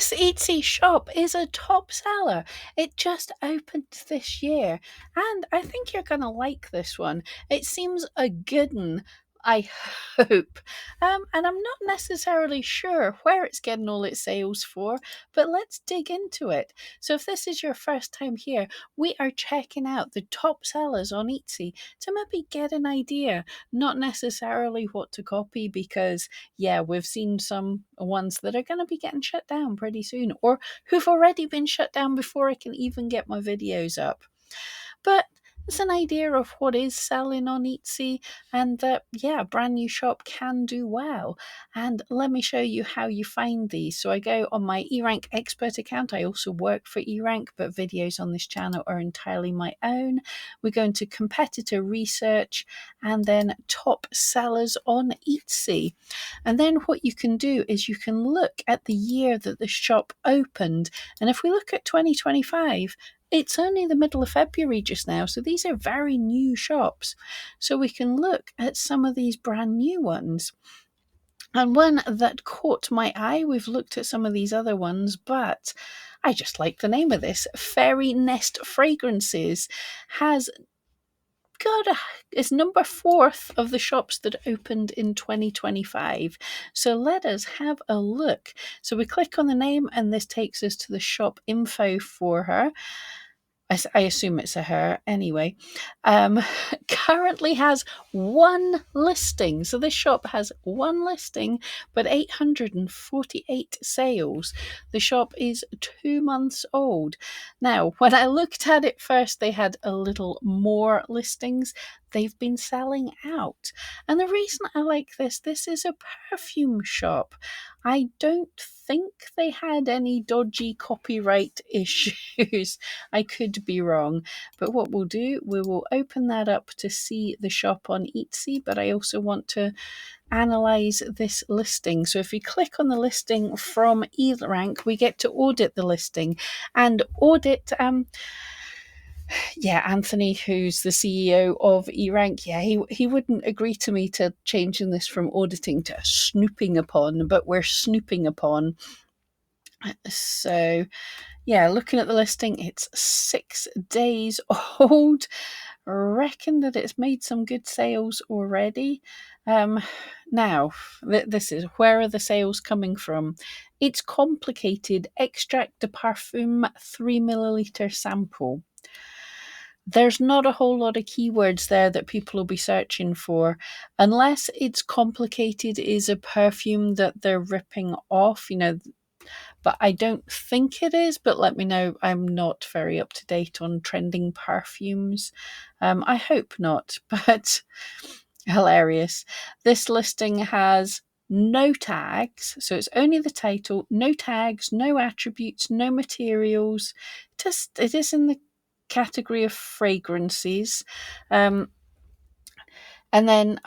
This Etsy shop is a top seller. It just opened this year, and I think you're going to like this one. It seems a good one, I hope. And I'm not necessarily sure where it's getting all its sales for, but let's dig into it. So if this is your first time here, we are checking out the top sellers on Etsy to maybe get an idea, not necessarily what to copy, because yeah, we've seen some ones that are going to be getting shut down pretty soon, or who've already been shut down before I can even get my videos up. But it's an idea of what is selling on Etsy, and that, yeah, a brand new shop can do well. And let me show you how you find these. So I go on my eRank expert account. I also work for eRank, but videos on this channel are entirely my own. We go into competitor research and then top sellers on Etsy. And then what you can do is you can look at the year that the shop opened. And if we look at 2025, it's only the middle of February just now, so these are very new shops. So we can look at some of these brand new ones. And one that caught my eye, we've looked at some of these other ones, but I just like the name of this. Fairy Nest Fragrances has it's number 4th of the shops that opened in 2025. So let us have a look. So we click on the name, and this takes us to the shop info for her. I assume it's a her anyway. Currently has one listing. So this shop has one listing, but 848 sales. The shop is 2 months old. Now, when I looked at it first, they had a little more listings. They've been selling out. And the reason I like this is a perfume shop. I don't think they had any dodgy copyright issues. I could be wrong, but what we'll do, we will open that up to see the shop on Etsy, but I also want to analyze this listing. So if we click on the listing from eRank, we get to audit the listing, and audit, Anthony, who's the CEO of eRank, he wouldn't agree to me to changing this from auditing to snooping upon, but we're snooping upon. So looking at the listing, it's 6 days old. Reckon that it's made some good sales already. Now, this is, where are the sales coming from? It's complicated. Extract de parfum 3 milliliter sample. There's not a whole lot of keywords there that people will be searching for, unless it's complicated is a perfume that they're ripping off, but I don't think it is, but let me know. I'm not very up to date on trending perfumes. I hope not, but hilarious. This listing has no tags, so it's only the title, no tags, no attributes, no materials. It is in the category of fragrances. And then,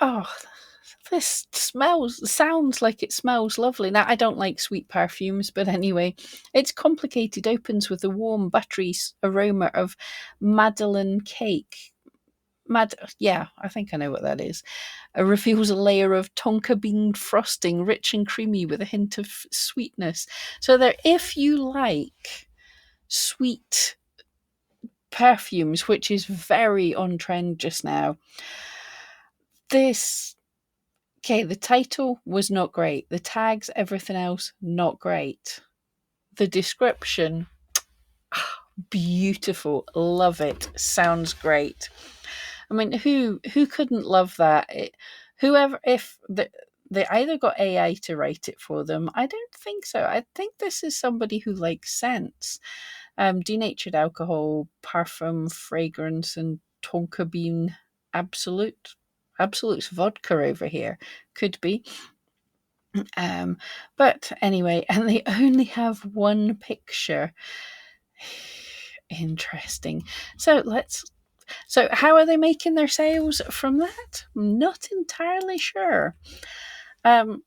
this sounds like it smells lovely. Now, I don't like sweet perfumes, but anyway, it's complicated. Opens with a warm, buttery aroma of Madeleine cake. I think I know what that is. It reveals a layer of tonka bean frosting, rich and creamy with a hint of sweetness. So there, if you like sweet perfumes, which is very on trend just now, the title was not great. The tags, everything else, not great. The description, beautiful. Love it. Sounds great. I mean, who couldn't love that? They either got AI to write it for them. I don't think so. I think this is somebody who likes scents. Denatured alcohol, parfum, fragrance, and tonka bean absolute vodka over here. Could be. But anyway, and they only have one picture. Interesting. So how are they making their sales from that? I'm not entirely sure. The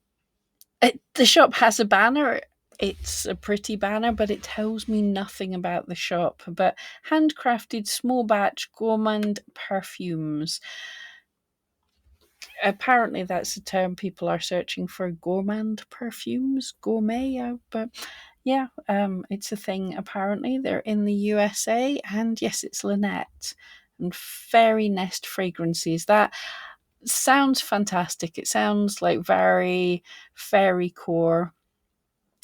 shop has a banner. It's a pretty banner, but it tells me nothing about the shop. But handcrafted small batch gourmand perfumes. Apparently that's the term people are searching for, gourmand perfumes, gourmet, but yeah, it's a thing apparently. They're in the USA, and yes, it's Lynette and Fairy Nest Fragrances. That sounds fantastic. It sounds like very fairy core.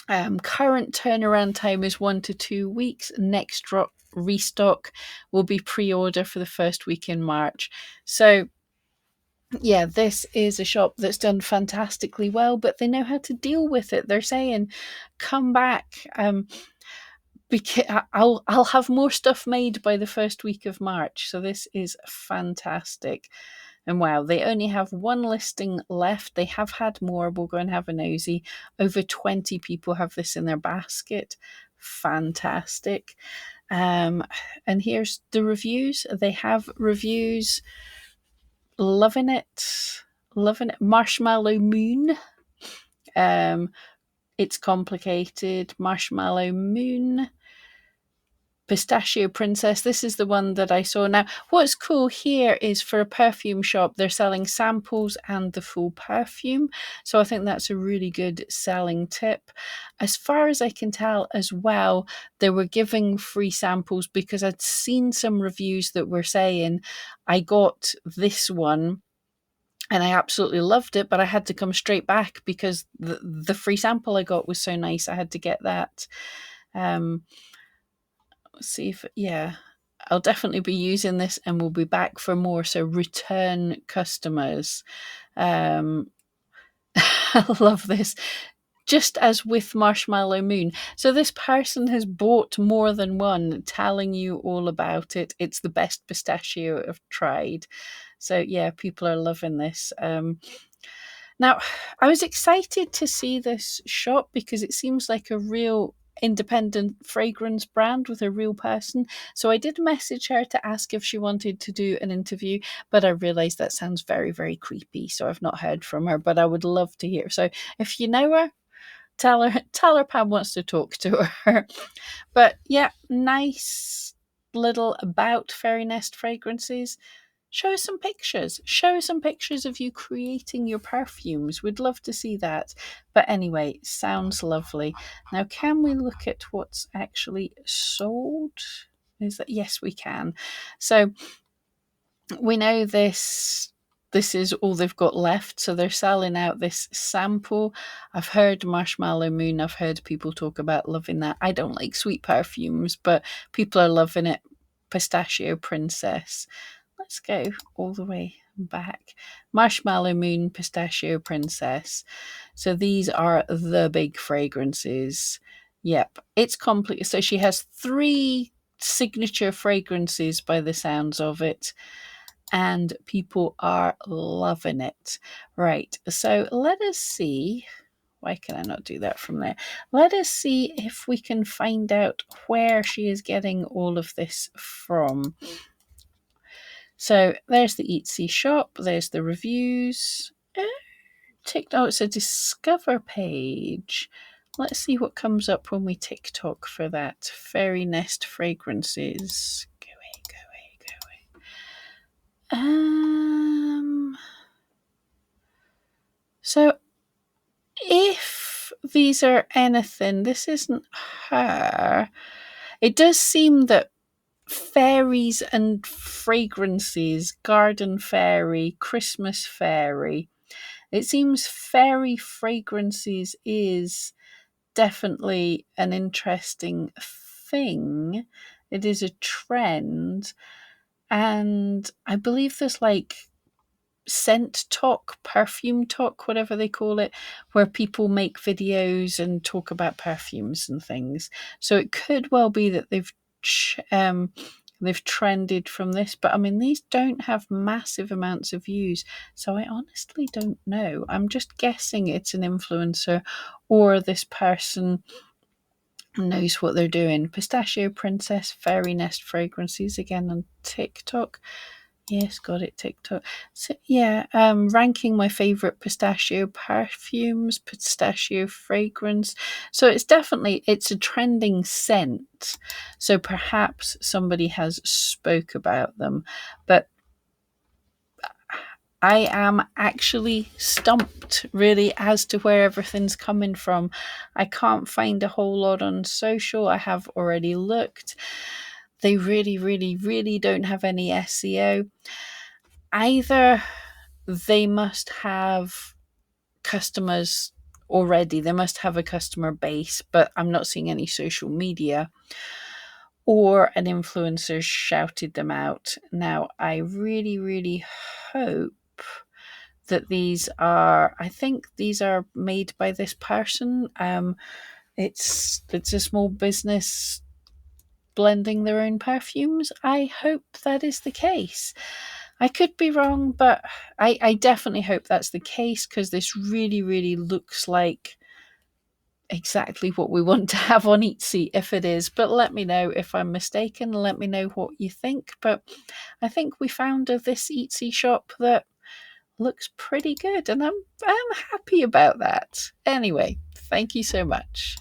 Current turnaround time is 1 to 2 weeks. Next restock will be pre-order for the first week in March. So yeah, this is a shop that's done fantastically well, but they know how to deal with it. They're saying, come back. Because I'll have more stuff made by the first week of March. So this is fantastic. And wow, they only have one listing left. They have had more. We'll go and have a nosy. Over 20 people have this in their basket. Fantastic. And here's the reviews. They have reviews. Loving it. Loving it. Marshmallow Moon. It's complicated. Marshmallow Moon. Pistachio Princess. This is the one that I saw. Now, what's cool here is for a perfume shop, they're selling samples and the full perfume. So I think that's a really good selling tip. As far as I can tell as well, they were giving free samples because I'd seen some reviews that were saying, I got this one and I absolutely loved it, but I had to come straight back because the free sample I got was so nice. I had to get that. Let's see if, yeah, I'll definitely be using this and we'll be back for more. So return customers. I love this. Just as with Marshmallow Moon. So this person has bought more than one, telling you all about it. It's the best pistachio I've tried. So yeah, people are loving this. Now, I was excited to see this shop because it seems like a real independent fragrance brand with a real person. So I did message her to ask if she wanted to do an interview, but I realized that sounds very, very creepy. So I've not heard from her, but I would love to hear. So if you know her, tell her Pam wants to talk to her. But yeah, nice little about Fairy Nest Fragrances. Show us some pictures. Show us some pictures of you creating your perfumes. We'd love to see that. But anyway, sounds lovely. Now, can we look at what's actually sold? Is that, yes, we can. So we know this is all they've got left. So they're selling out this sample. I've heard Marshmallow Moon. I've heard people talk about loving that. I don't like sweet perfumes, but people are loving it. Pistachio Princess. Let's go all the way back. Marshmallow Moon, Pistachio Princess. So these are the big fragrances. Yep, it's complete. So she has 3 signature fragrances by the sounds of it, and people are loving it. Right, so let us see. Why can I not do that from there? Let us see if we can find out where she is getting all of this from. So there's the Etsy shop, there's the reviews. TikTok, it's a discover page. Let's see what comes up when we TikTok for that. Fairy Nest Fragrances. Go away. So if these are anything, this isn't her. It does seem that fairies and fragrances, garden fairy, Christmas fairy, it seems fairy fragrances is definitely an interesting thing. It is a trend. And I believe there's like scent talk, perfume talk, whatever they call it, where people make videos and talk about perfumes and things. So it could well be that they've trended from this, but I mean, these don't have massive amounts of views, so I honestly don't know. I'm just guessing it's an influencer or this person knows what they're doing. Pistachio Princess, Fairy Nest Fragrances, again on TikTok. Yes, got it, TikTok. So yeah, ranking my favorite pistachio perfumes, pistachio fragrance. So it's a trending scent. So perhaps somebody has spoke about them, but I am actually stumped, really, as to where everything's coming from. I can't find a whole lot on social. I have already looked. They really, really, really don't have any SEO. Either they must have customers already, they must have a customer base, but I'm not seeing any social media, or an influencer shouted them out. Now, I really, really hope that I think these are made by this person. It's a small business blending their own perfumes. I hope that is the case. I could be wrong, but I definitely hope that's the case, because this really, really looks like exactly what we want to have on Etsy if it is. But let me know if I'm mistaken. Let me know what you think. But I think we found this Etsy shop that looks pretty good, and I'm happy about that. Anyway, thank you so much.